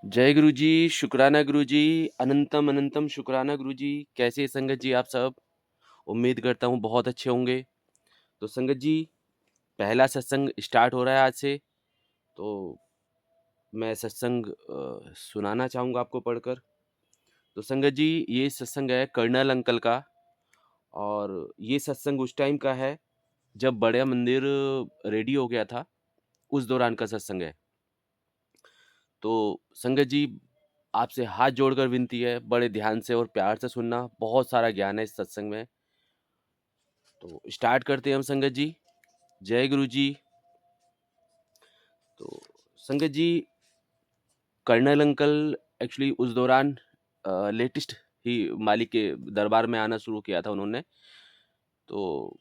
जय गुरु जी, शुक्राना गुरु जी, अनंतम अनंतम शुक्राना गुरु जी। कैसे हैं संगत जी आप सब? उम्मीद करता हूँ बहुत अच्छे होंगे। तो संगत जी, पहला सत्संग स्टार्ट हो रहा है आज से। तो मैं सत्संग सुनाना चाहूँगा आपको पढ़कर। तो संगत जी, ये सत्संग है कर्नल अंकल का, और ये सत्संग उस टाइम का है जब बड़ा मंदिर रेडी हो गया था, उस दौरान का सत्संग है। तो संगत जी, आपसे हाथ जोड़कर विनती है, बड़े ध्यान से और प्यार से सुनना। बहुत सारा ज्ञान है इस सत्संग में। तो स्टार्ट करते हैं हम संगत जी। जय गुरु जी। तो संगत जी, कर्नल अंकल एक्चुअली उस दौरान लेटेस्ट ही मालिक के दरबार में आना शुरू किया था उन्होंने। तो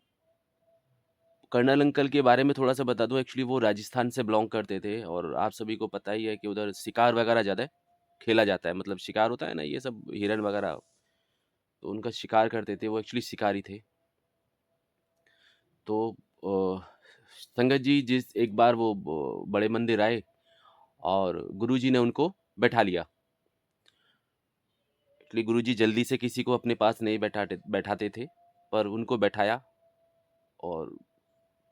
कर्नल अंकल के बारे में थोड़ा सा बता दूं। एक्चुअली वो राजस्थान से बिलोंग करते थे, और आप सभी को पता ही है कि उधर शिकार वगैरह ज़्यादा खेला जाता है। मतलब शिकार होता है ना, ये सब हिरन वगैरह, तो उनका शिकार करते थे। वो एक्चुअली शिकारी थे। तो संगत जी, जिस एक बार वो बड़े मंदिर आए और गुरुजी ने उनको बैठा लिया। एक्चुअली गुरुजी जल्दी से किसी को अपने पास नहीं बैठाते थे, पर उनको बैठाया और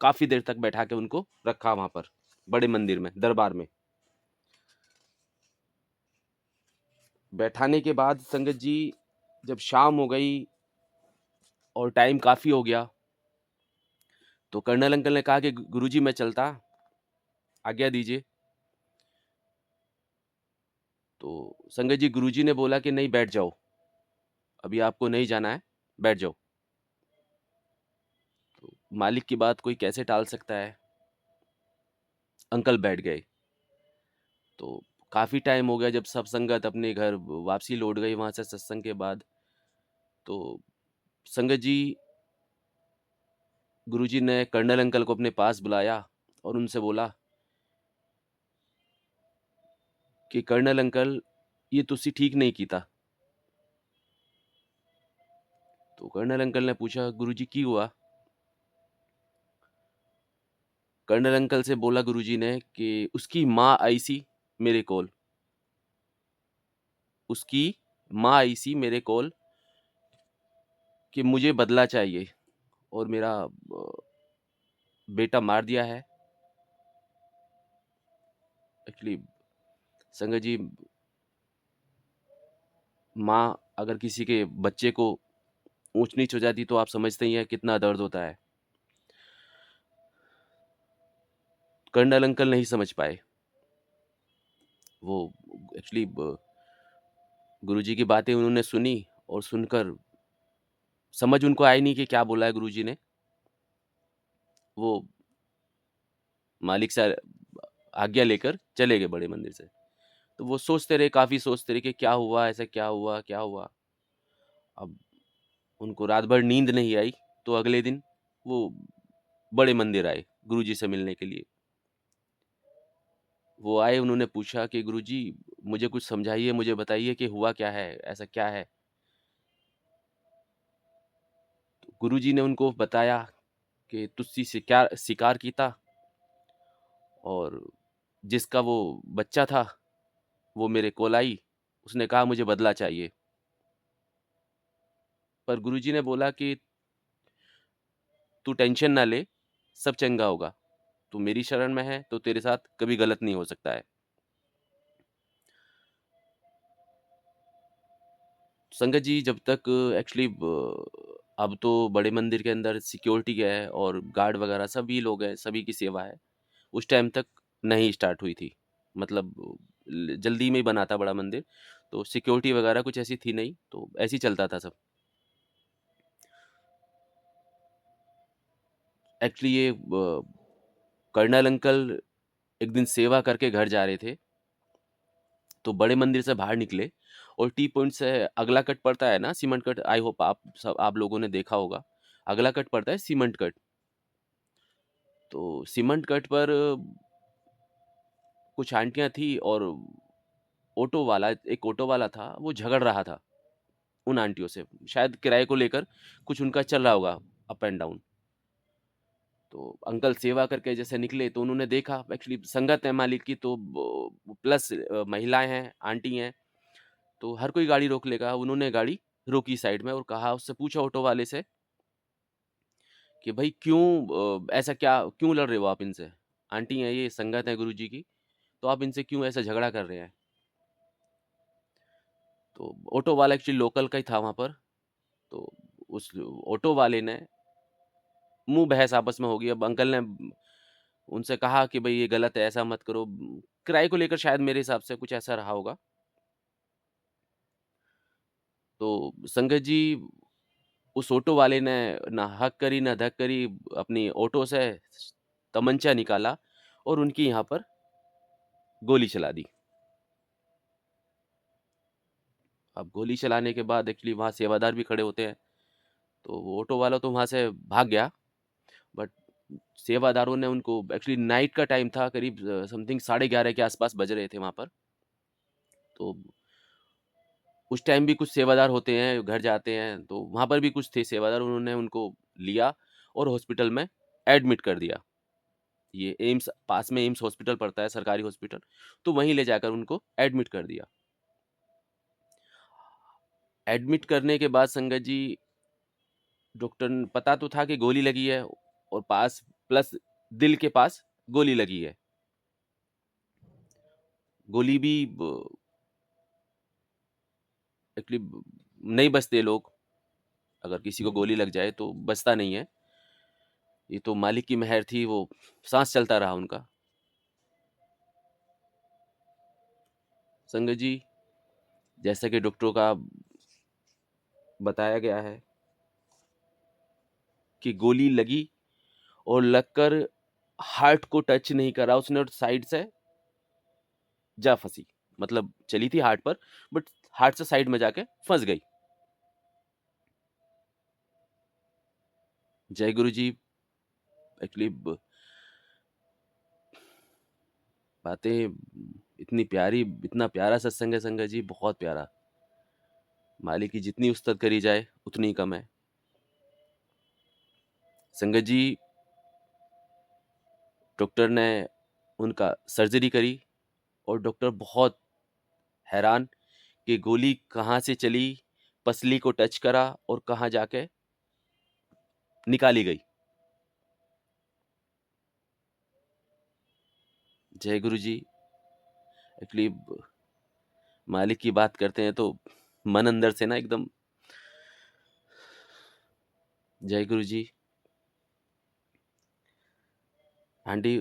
काफी देर तक बैठा के उनको रखा वहां पर, बड़े मंदिर में, दरबार में। बैठाने के बाद संगत जी, जब शाम हो गई और टाइम काफी हो गया, तो कर्नल अंकल ने कहा कि गुरुजी मैं चलता, आज्ञा दीजिए। तो संगत जी, गुरुजी ने बोला कि नहीं, बैठ जाओ, अभी आपको नहीं जाना है, बैठ जाओ। तो मालिक की बात कोई कैसे टाल सकता है। अंकल बैठ गए। तो काफी टाइम हो गया, जब सब संगत अपने घर वापसी लौट गई वहां से सत्संग के बाद। तो संगत जी, गुरुजी ने कर्नल अंकल को अपने पास बुलाया और उनसे बोला कि कर्नल अंकल, ये तुसी ठीक नहीं कीता। तो कर्नल अंकल ने पूछा, गुरुजी की हुआ? कर्नल अंकल से बोला गुरुजी ने कि उसकी माँ आई सी मेरे कोल, उसकी माँ आई सी मेरे कोल कि मुझे बदला चाहिए, और मेरा बेटा मार दिया है। एक्चुअली संगत जी, माँ अगर किसी के बच्चे को ऊंच नीच हो जाती तो आप समझते ही हैं कितना दर्द होता है। कर्नल अंकल नहीं समझ पाए। वो एक्चुअली गुरुजी की बातें उन्होंने सुनी, और सुनकर समझ उनको आई नहीं कि क्या बोला है गुरुजी ने। वो मालिक से आज्ञा लेकर चले गए बड़े मंदिर से। तो वो सोचते रहे, काफी सोचते रहे कि क्या हुआ, ऐसा क्या हुआ, क्या हुआ। अब उनको रात भर नींद नहीं आई। तो अगले दिन वो बड़े मंदिर आए गुरुजी से मिलने के लिए। वो आए, उन्होंने पूछा कि गुरुजी, मुझे कुछ समझाइए, मुझे बताइए कि हुआ क्या है, ऐसा क्या है। तो गुरुजी ने उनको बताया कि तुसी शिकार शिकार कीता, और जिसका वो बच्चा था वो मेरे कोल आई, उसने कहा मुझे बदला चाहिए। पर गुरुजी ने बोला कि तू टेंशन ना ले, सब चंगा होगा। तू मेरी शरण में है तो तेरे साथ कभी गलत नहीं हो सकता है। संगत जी, जब तक एक्चुअली अब तो बड़े मंदिर के अंदर सिक्योरिटी है और गार्ड वगैरह सभी लोग हैं, सभी की सेवा है। उस टाइम तक नहीं स्टार्ट हुई थी। मतलब जल्दी में ही बना था बड़ा मंदिर, तो सिक्योरिटी वगैरह कुछ ऐसी थी नहीं, तो ऐसे ही चलता था सब। एक्चुअली ये कर्नल अंकल एक दिन सेवा करके घर जा रहे थे, तो बड़े मंदिर से बाहर निकले, और टी पॉइंट से अगला कट पड़ता है ना, सीमेंट कट। आई होप आप लोगों ने देखा होगा, अगला कट पड़ता है सीमेंट कट। तो सीमेंट कट पर कुछ आंटियां थी, और एक ऑटो वाला था, वो झगड़ रहा था उन आंटियों से, शायद किराए को लेकर कुछ उनका चल रहा होगा, अप एंड डाउन। तो अंकल सेवा करके जैसे निकले तो उन्होंने देखा एक्चुअली संगत है मालिक की, तो प्लस महिलाएँ हैं, आंटी हैं, तो हर कोई गाड़ी रोक लेगा। उन्होंने गाड़ी रोकी साइड में और कहा, उससे पूछा ऑटो वाले से कि भाई क्यों ऐसा क्या क्यों लड़ रहे हो आप इनसे? आंटी हैं ये, संगत है गुरुजी की, तो आप इनसे क्यों ऐसा झगड़ा कर रहे हैं? तो ऑटो वाला एक्चुअली लोकल का ही था वहाँ पर, तो उस ऑटो वाले ने मुँह बहस आपस में हो गई। अब अंकल ने उनसे कहा कि भई ये गलत है, ऐसा मत करो। किराए को लेकर शायद मेरे हिसाब से कुछ ऐसा रहा होगा। तो संगत जी, उस ऑटो वाले ने ना हक करी ना धक करी, अपनी ऑटो से तमंचा निकाला और उनकी यहाँ पर गोली चला दी। अब गोली चलाने के बाद एक्चुअली वहाँ सेवादार भी खड़े होते हैं, तो वो ऑटो वाला तो वहाँ से भाग गया, बट सेवादारों ने उनको एक्चुअली नाइट का टाइम था, करीब समथिंग 11:30 के आसपास बज रहे थे वहाँ पर। तो उस टाइम भी कुछ सेवादार होते हैं, घर जाते हैं, तो वहाँ पर भी कुछ थे सेवादार, उन्होंने उनको लिया और हॉस्पिटल में एडमिट कर दिया। ये एम्स पास में एम्स हॉस्पिटल पड़ता है, सरकारी हॉस्पिटल, तो वहीं ले जाकर उनको एडमिट कर दिया। एडमिट करने के बाद संगत जी, डॉक्टर न पता तो था कि गोली लगी है और पास प्लस दिल के पास गोली लगी है। गोली भी ब एक्चुअली नहीं बचते लोग, अगर किसी को गोली लग जाए तो बचता नहीं है। ये तो मालिक की मेहर थी, वो साँस चलता रहा उनका। संगत जी, जैसा कि डॉक्टरों का बताया गया है कि गोली लगी और लगकर हार्ट को टच नहीं करा उसने और साइड से जा फँसी। मतलब चली थी हार्ट पर, बट हार्ट से साइड में जाके फँस गई। जय गुरु जी। एक्चुअली ब बातें इतनी प्यारी, इतना प्यारा सत्संग है संगत जी, बहुत प्यारा। मालिक की जितनी उस्तत करी जाए, उतनी कम है। संगत जी, डॉक्टर ने उनका सर्जरी करी और डॉक्टर बहुत हैरान कि गोली कहाँ से चली, पसली को टच करा और कहाँ जाके निकाली गई। जय गुरु जी। एक्चुअली मालिक की बात करते हैं तो मन अंदर से ना एकदम। जय गुरु जी। आंटी,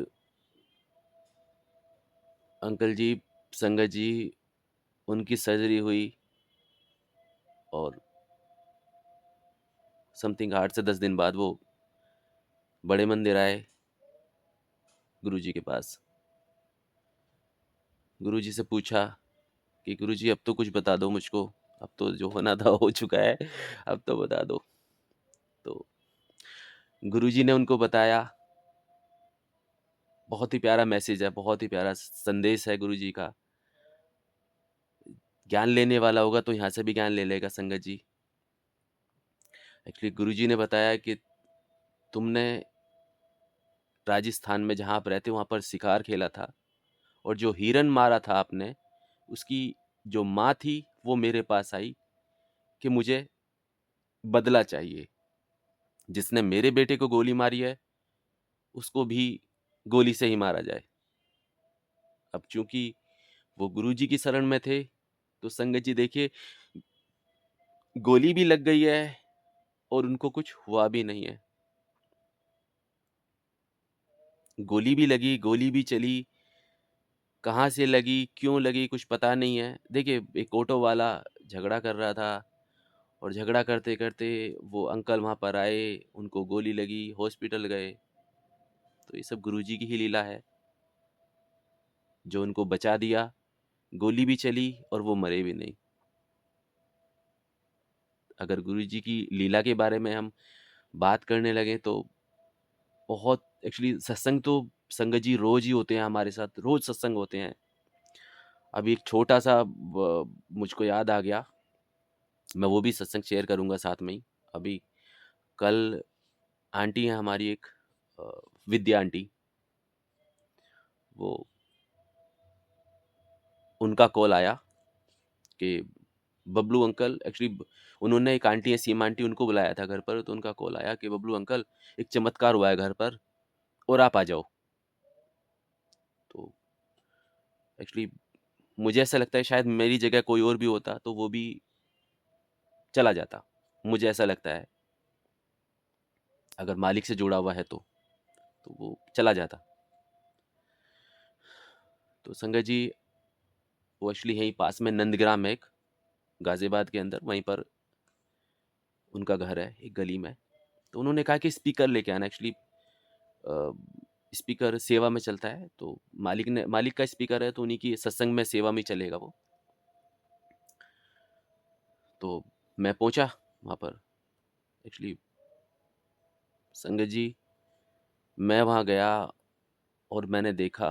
अंकल जी, संगत जी, उनकी सर्जरी हुई और समथिंग 8 से 10 दिन बाद वो बड़े मंदिर आए गुरुजी के पास। गुरुजी से पूछा कि गुरुजी अब तो कुछ बता दो मुझको, अब तो जो होना था हो चुका है, अब तो बता दो। तो गुरुजी ने उनको बताया। बहुत ही प्यारा मैसेज है, बहुत ही प्यारा संदेश है गुरुजी का। ज्ञान लेने वाला होगा तो यहाँ से भी ज्ञान ले लेगा संगत जी। एक्चुअली गुरुजी ने बताया कि तुमने राजस्थान में जहाँ आप रहते हो वहाँ पर शिकार खेला था और जो हिरन मारा था आपने, उसकी जो माँ थी वो मेरे पास आई कि मुझे बदला चाहिए। जिसने मेरे बेटे को गोली मारी है, उसको भी गोली से ही मारा जाए। अब चूँकि वो गुरुजी की शरण में थे, तो संगत जी देखिए, गोली भी लग गई है और उनको कुछ हुआ भी नहीं है। गोली भी लगी, गोली भी चली, कहाँ से लगी, क्यों लगी, कुछ पता नहीं है। देखिए, एक ऑटो वाला झगड़ा कर रहा था और झगड़ा करते-करते वो अंकल वहाँ पर आए, उनको गोली लगी, हॉस्पिटल गए। तो ये सब गुरुजी की ही लीला है, जो उनको बचा दिया, गोली भी चली और वो मरे भी नहीं। अगर गुरुजी की लीला के बारे में हम बात करने लगे तो बहुत एक्चुअली सत्संग तो संगत जी रोज़ ही होते हैं हमारे साथ, रोज़ सत्संग होते हैं। अभी एक छोटा-सा मुझको याद आ गया, मैं वो भी सत्संग शेयर करूँगा साथ में ही। अभी कल आंटी हैं हमारी एक, विद्या आंटी, वो उनका कॉल आया कि बबलू अंकल, एक्चुअली उन्होंने, एक आंटी है सीमा आंटी, उनको बुलाया था घर पर, तो उनका कॉल आया कि बबलू अंकल एक चमत्कार हुआ है घर पर और आप आ जाओ। तो एक्चुअली मुझे ऐसा लगता है शायद मेरी जगह कोई और भी होता तो वो भी चला जाता, मुझे ऐसा लगता है, अगर मालिक से जुड़ा हुआ है तो वो चला जाता। तो संगत जी, वो एक्चुअली यहीं पास में नंदग्राम है एक, गाजियाबाद के अंदर, वहीं पर उनका घर है एक गली में। तो उन्होंने कहा कि स्पीकर लेके आना, एक्चुअली स्पीकर सेवा में चलता है, तो मालिक का स्पीकर है, तो उन्हीं की सत्संग में सेवा में चलेगा वो। तो मैं पहुंचा वहाँ पर। एक्चुअली संगत जी, मैं वहाँ गया और मैंने देखा,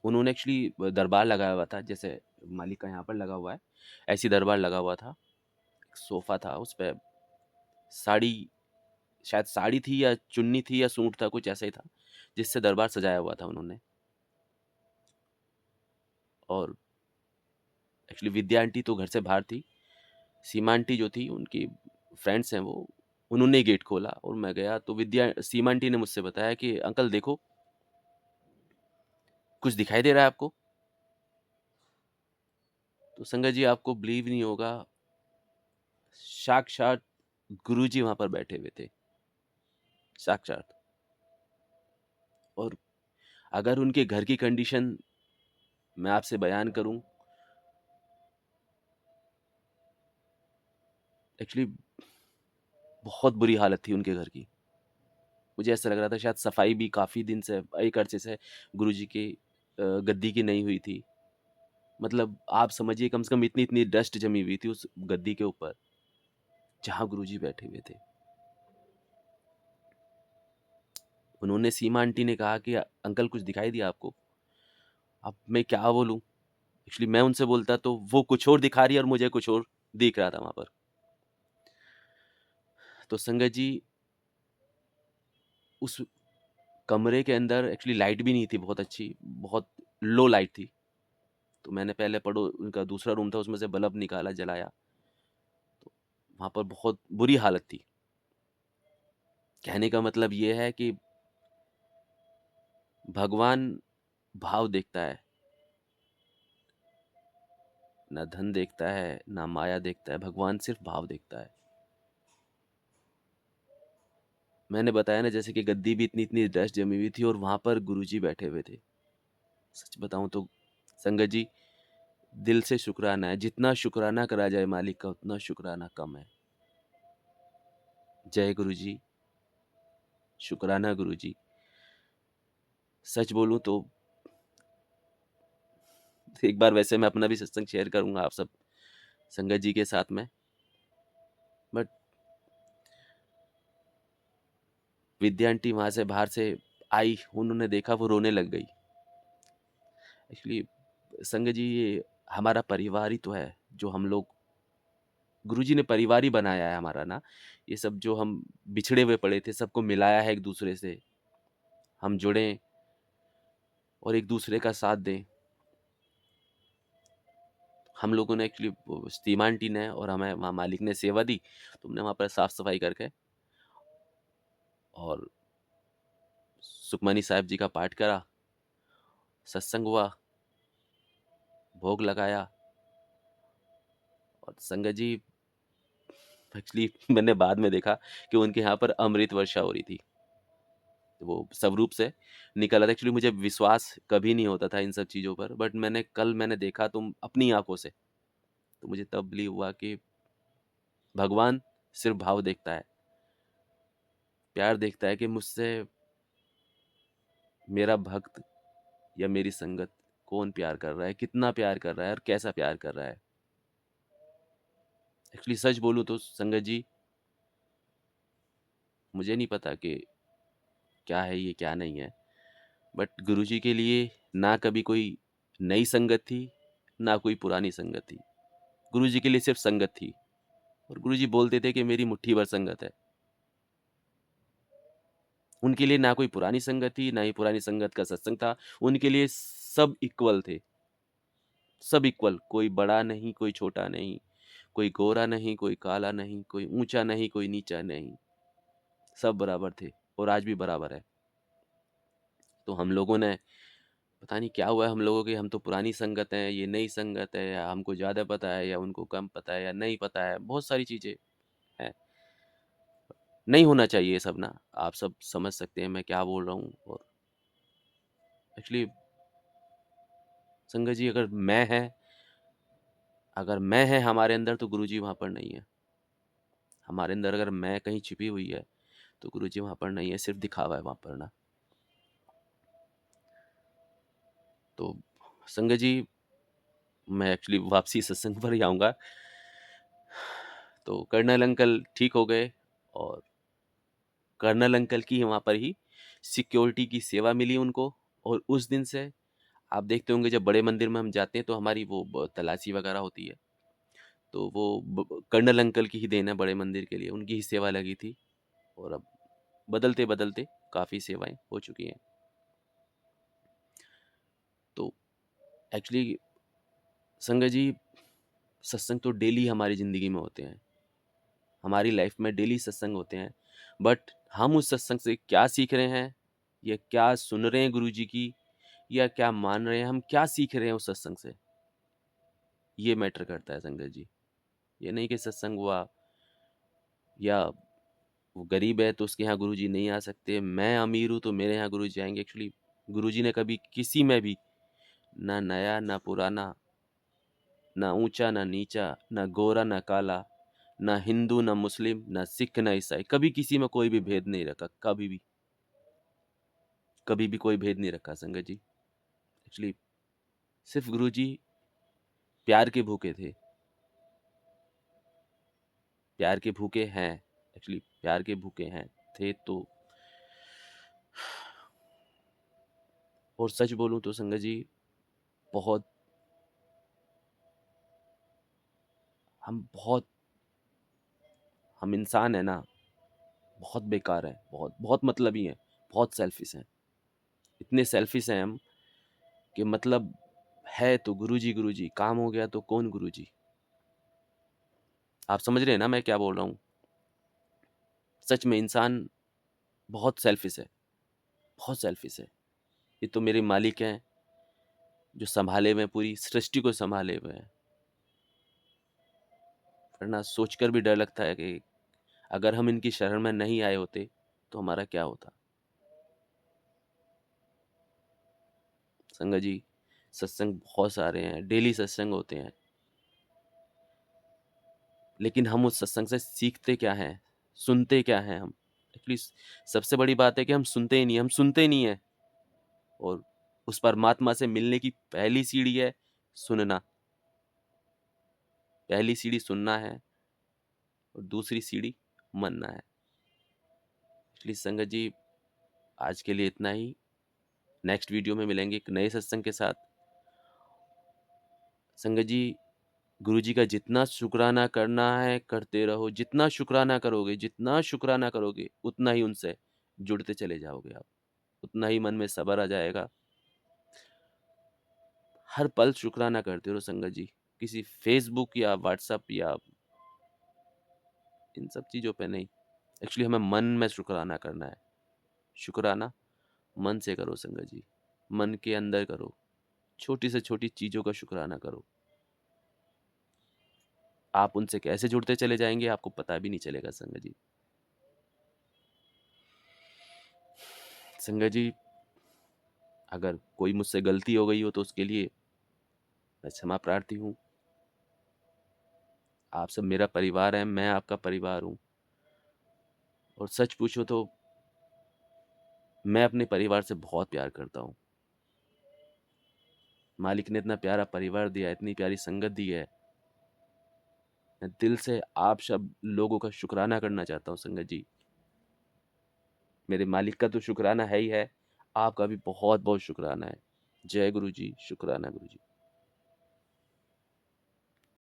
उन्होंने एक्चुअली दरबार लगाया हुआ था, जैसे मालिक का यहाँ पर लगा हुआ है, ऐसी दरबार लगा हुआ था। एक सोफा था, उस पर साड़ी, शायद साड़ी थी या चुन्नी थी या सूट था, कुछ ऐसा ही था, जिससे दरबार सजाया हुआ था उन्होंने। और एक्चुअली विद्या आंटी तो घर से बाहर थी, सीमा आंटी जो थी, उनकी फ्रेंड्स हैं वो, उन्होंने गेट खोला और मैं गया। तो सीमा आंटी ने मुझसे बताया कि अंकल देखो, कुछ दिखाई दे रहा है आपको? तो संगत जी, आपको बिलीव नहीं होगा, साक्षात गुरुजी वहां पर बैठे हुए थे, साक्षात। और अगर उनके घर की कंडीशन मैं आपसे बयान करूं, एक्चुअली बहुत बुरी हालत थी उनके घर की। मुझे ऐसा लग रहा था शायद सफाई भी काफ़ी दिन से, एक अरसे से गुरुजी की गद्दी की नहीं हुई थी। मतलब आप समझिए, कम से कम इतनी इतनी डस्ट जमी हुई थी उस गद्दी के ऊपर जहाँ गुरुजी बैठे हुए थे। उन्होंने, सीमा आंटी ने कहा कि अंकल कुछ दिखाई दिया आपको? अब मैं क्या बोलूं, एक्चुअली मैं उनसे बोलता तो वो कुछ और दिखा रही है और मुझे कुछ और दिख रहा था वहां पर। तो संगत जी, उस कमरे के अंदर एक्चुअली लाइट भी नहीं थी बहुत अच्छी, बहुत लो लाइट थी। तो मैंने पहले पढ़ो, उनका दूसरा रूम था, उसमें से बल्ब निकाला, जलाया, तो वहां पर बहुत बुरी हालत थी। कहने का मतलब ये है कि भगवान भाव देखता है, ना धन देखता है, ना माया देखता है, भगवान सिर्फ भाव देखता है। मैंने बताया ना, जैसे कि गद्दी भी इतनी इतनी डस्ट जमी हुई थी और वहां पर गुरुजी बैठे हुए थे। सच बताऊं तो संगत जी, दिल से शुक्राना है, जितना शुक्राना करा जाए मालिक का उतना शुक्राना कम है। जय गुरु जी, शुक्राना गुरु जी। सच बोलूं तो एक बार वैसे मैं अपना भी सत्संग शेयर करूंगा आप सब संगत जी के साथ में, बट विद्या आंटी वहां से बाहर से आई, उन्होंने देखा, वो रोने लग गई। एक्चुअली संगत जी, ये हमारा परिवार ही तो है, जो हम लोग, गुरुजी ने परिवार ही बनाया है हमारा ना। ये सब जो हम बिछड़े हुए पड़े थे, सबको मिलाया है एक दूसरे से, हम जुड़े और एक दूसरे का साथ दें। हम लोगों ने एक्चुअली, सीमा आंटी ने और हमें वहाँ मालिक ने सेवा दी, तुमने वहाँ पर साफ सफाई करके और सुखमनी साहिब जी का पाठ करा, सत्संग हुआ, भोग लगाया। और संगत जी, एक्चुअली मैंने बाद में देखा कि उनके यहाँ पर अमृत वर्षा हो रही थी, तो वो स्वरूप से निकला था। एक्चुअली मुझे विश्वास कभी नहीं होता था इन सब चीज़ों पर, बट मैंने देखा तुम अपनी आंखों से, तो मुझे तब बिलीव हुआ कि भगवान सिर्फ भाव देखता है, प्यार देखता है, कि मुझसे मेरा भक्त या मेरी संगत कौन प्यार कर रहा है, कितना प्यार कर रहा है और कैसा प्यार कर रहा है। एक्चुअली सच बोलूं तो संगत जी, मुझे नहीं पता कि क्या है ये क्या नहीं है, बट गुरुजी के लिए ना कभी कोई नई संगत थी, ना कोई पुरानी संगत थी। गुरुजी के लिए सिर्फ संगत थी, और गुरुजी बोलते थे कि मेरी मुट्ठी भर संगत है। उनके लिए ना कोई पुरानी संगत थी, ना ही पुरानी संगत का सत्संग था। उनके लिए सब इक्वल थे, सब इक्वल, कोई बड़ा नहीं, कोई छोटा नहीं, कोई गोरा नहीं, कोई काला नहीं, कोई ऊँचा नहीं, कोई नीचा नहीं, सब बराबर थे और आज भी बराबर है। तो हम लोगों ने पता नहीं क्या हुआ है हम लोगों की, हम तो पुरानी संगत हैं, ये नई संगत है, या हमको ज़्यादा पता है या उनको कम पता है या नहीं पता है, बहुत सारी चीज़ें हैं। नहीं होना चाहिए ये सब ना, आप सब समझ सकते हैं मैं क्या बोल रहा हूँ। और एक्चुअली संगत जी, अगर मैं है हमारे अंदर, तो गुरुजी वहाँ पर नहीं है। हमारे अंदर अगर मैं कहीं छिपी हुई है, तो गुरुजी वहाँ पर नहीं है, सिर्फ दिखावा है वहाँ पर ना। तो संगत जी, मैं एक्चुअली वापसी सत्संग पर ही आऊँगा। तो कर्नल अंकल ठीक हो गए और कर्नल अंकल की वहाँ पर ही सिक्योरिटी की सेवा मिली उनको। और उस दिन से आप देखते होंगे, जब बड़े मंदिर में हम जाते हैं तो हमारी वो तलाशी वगैरह होती है, तो वो कर्नल अंकल की ही देन है बड़े मंदिर के लिए, उनकी ही सेवा लगी थी। और अब बदलते बदलते काफ़ी सेवाएं हो चुकी हैं। तो एक्चुअली संगत जी, सत्संग तो डेली हमारी ज़िंदगी में होते हैं, हमारी लाइफ में डेली सत्संग होते हैं। बट हम उस सत्संग से क्या सीख रहे हैं, या क्या सुन रहे हैं गुरु जी की, या क्या मान रहे हैं, हम क्या सीख रहे हैं उस सत्संग से, ये मैटर करता है संगत जी। ये नहीं कि सत्संग हुआ या वो गरीब है तो उसके यहाँ गुरुजी नहीं आ सकते, मैं अमीर हूँ तो मेरे यहाँ गुरुजी आएंगे। एक्चुअली गुरुजी ने कभी किसी में भी ना नया ना पुराना, ना ऊंचा ना नीचा, ना गोरा ना काला, ना हिंदू ना मुस्लिम, ना सिख ना ईसाई, कभी किसी में कोई भी भेद नहीं रखा, कभी भी कोई भेद नहीं रखा संगत जी। एक्चुअली सिर्फ गुरुजी प्यार के भूखे थे, प्यार के भूखे हैं। एक्चुअली प्यार के भूखे हैं, थे तो। और सच बोलूं तो संगत जी, बहुत बहुत हम इंसान है ना, बहुत बेकार है, बहुत बहुत मतलबी हैं, बहुत सेल्फिश हैं। इतने सेल्फिश हैं हम कि मतलब है तो गुरुजी गुरुजी, काम हो गया तो कौन गुरुजी। आप समझ रहे हैं ना मैं क्या बोल रहा हूँ। सच में इंसान बहुत सेल्फिश है, बहुत सेल्फिश है। ये तो मेरे मालिक हैं जो संभाले हुए हैं, पूरी सृष्टि को संभाले हुए हैं। वरना सोचकर भी डर लगता है कि अगर हम इनकी शरण में नहीं आए होते तो हमारा क्या होता। संगत जी, सत्संग बहुत सारे हैं, डेली सत्संग होते हैं, लेकिन हम उस सत्संग से सीखते क्या हैं, सुनते क्या हैं हम। एक्चुअली सबसे बड़ी बात है कि हम सुनते ही नहीं, हम सुनते नहीं हैं। और उस परमात्मा से मिलने की पहली सीढ़ी है सुनना, पहली सीढ़ी सुनना है और दूसरी सीढ़ी मनना है। इसलिए संगत जी, आज के लिए इतना ही। नेक्स्ट वीडियो में मिलेंगे एक नए सत्संग के साथ। संगत जी, गुरु जी का जितना शुक्राना करना है करते रहो, जितना शुक्राना करोगे, जितना शुक्राना करोगे, उतना ही उनसे जुड़ते चले जाओगे आप, उतना ही मन में सब्र आ जाएगा। हर पल शुक्राना करते रहो संगत जी, किसी फेसबुक या व्हाट्सएप या इन सब चीज़ों पे नहीं। एक्चुअली हमें मन में शुक्राना करना है। शुक्राना मन से करो संगत जी, मन के अंदर करो, छोटी से छोटी चीज़ों का शुक्राना करो। आप उनसे कैसे जुड़ते चले जाएंगे आपको पता भी नहीं चलेगा संगत जी। संगत जी, अगर कोई मुझसे गलती हो गई हो तो उसके लिए मैं क्षमा प्रार्थी हूँ। आप सब मेरा परिवार है, मैं आपका परिवार हूँ। और सच पूछो तो मैं अपने परिवार से बहुत प्यार करता हूँ। मालिक ने इतना प्यारा परिवार दिया है, इतनी प्यारी संगत दी है। मैं दिल से आप सब लोगों का शुक्राना करना चाहता हूँ संगत जी। मेरे मालिक का तो शुक्राना है ही है, आपका भी बहुत बहुत शुक्राना है। जय गुरु जी, शुक्राना गुरु जी।